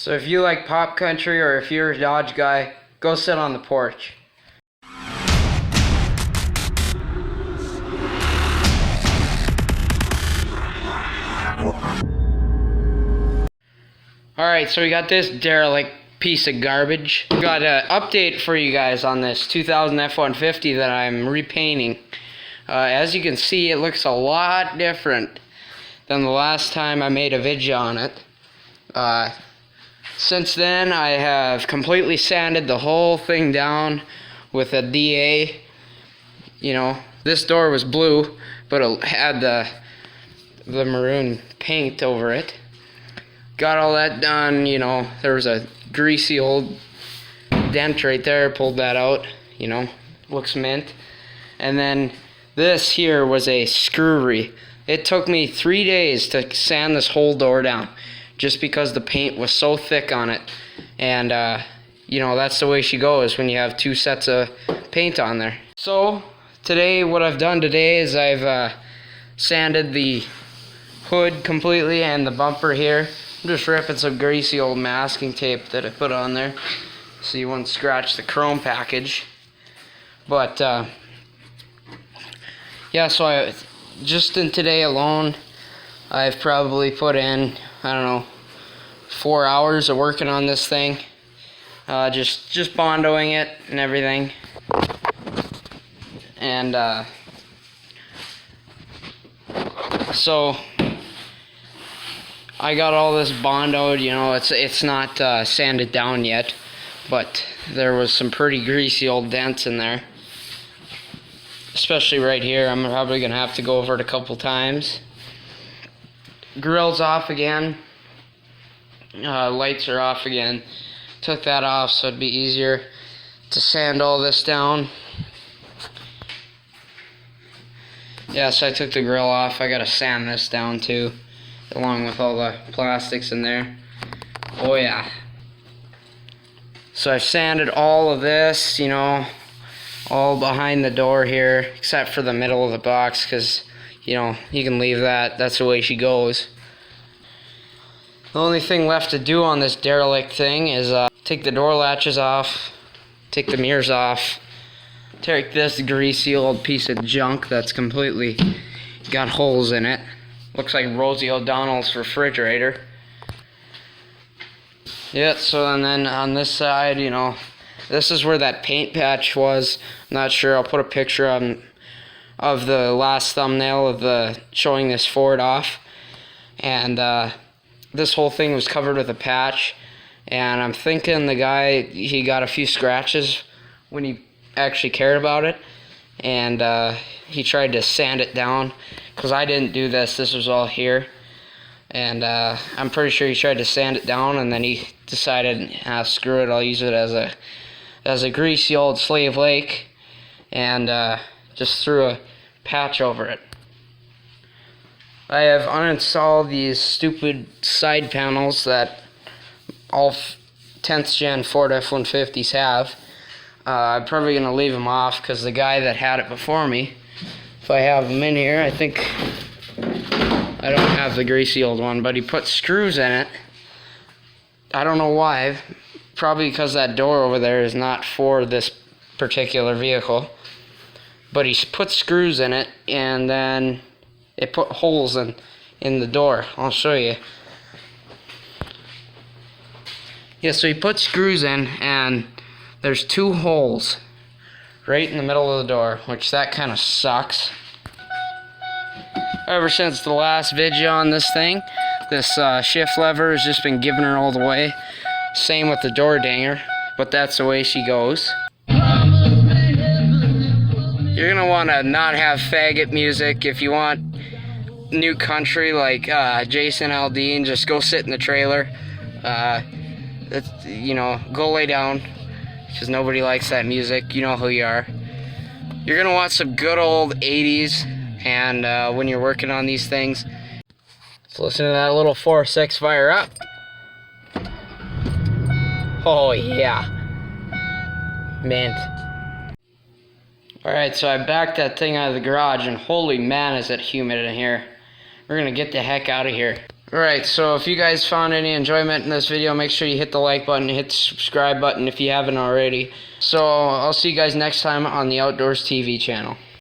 So if you like pop country or if you're a Dodge guy, go sit on the porch. Alright, so we got this derelict piece of garbage. Got an update for you guys on this 2000 F-150 that I'm repainting. As you can see, it looks a lot different than the last time I made a video on it. Since then, I have completely sanded the whole thing down with a DA. You know, this door was blue, but it had the maroon paint over it. Got all that done, you know, there was a greasy old dent right there, pulled that out, you know, looks mint. And then this here was a screwery. It took me 3 days to sand this whole door down, just because the paint was so thick on it. And, you know, that's the way she goes when you have two sets of paint on there. So, today, what I've done today is I've sanded the hood completely and the bumper here. I'm just ripping some greasy old masking tape that I put on there so you wouldn't scratch the chrome package. But, yeah, so just in today alone, I've probably put in, I don't know, 4 hours of working on this thing. Just bondoing it and everything. And, so I got all this bondoed, you know, it's not sanded down yet, but there was some pretty greasy old dents in there. Especially right here, I'm probably going to have to go over it a couple times. Grill's off again. Lights are off again. Took that off so it'd be easier to sand all this down. Yeah, so I took the grill off. I gotta sand this down too, along with all the plastics in there. Oh yeah. So I've sanded all of this, you know, all behind the door here, except for the middle of the box, because, you know, you can leave that. That's the way she goes. The only thing left to do on this derelict thing is take the door latches off, take the mirrors off, take this greasy old piece of junk that's completely got holes in it. Looks like Rosie O'Donnell's refrigerator. Yeah, so and then on this side, you know, this is where that paint patch was. I'm not sure, I'll put a picture of the last thumbnail of showing this Ford off. And this whole thing was covered with a patch. And I'm thinking the guy, he got a few scratches when he actually cared about it. And he tried to sand it down, because I didn't do this. This was all here. And I'm pretty sure he tried to sand it down, and then he decided, screw it, I'll use it as a greasy old Slave Lake, and just threw a patch over it. I have uninstalled these stupid side panels that all 10th gen Ford F-150s have. I'm probably going to leave them off, because the guy that had it before me, if I have them in here, I think I don't have the greasy old one, but he put screws in it. I don't know why. Probably because that door over there is not for this particular vehicle. But he put screws in it, and then it put holes in the door. I'll show you. Yeah, so he put screws in, and there's 2 holes right in the middle of the door, which that kind of sucks. Ever since the last video on this thing, this shift lever has just been giving her all the way. Same with the door dinger, but that's the way she goes. You're gonna want to not have faggot music. If you want new country like Jason Aldean, just go sit in the trailer. You know, go lay down, because nobody likes that music. You know who you are. You're gonna want some good old 80s, and when you're working on these things, let's listen to that little 4.6 fire up. Oh yeah, mint. Alright, so I backed that thing out of the garage, and holy man is it humid in here. We're gonna get the heck out of here. Alright, so if you guys found any enjoyment in this video, make sure you hit the like button, hit the subscribe button if you haven't already. So I'll see you guys next time on the Outdoors TV channel.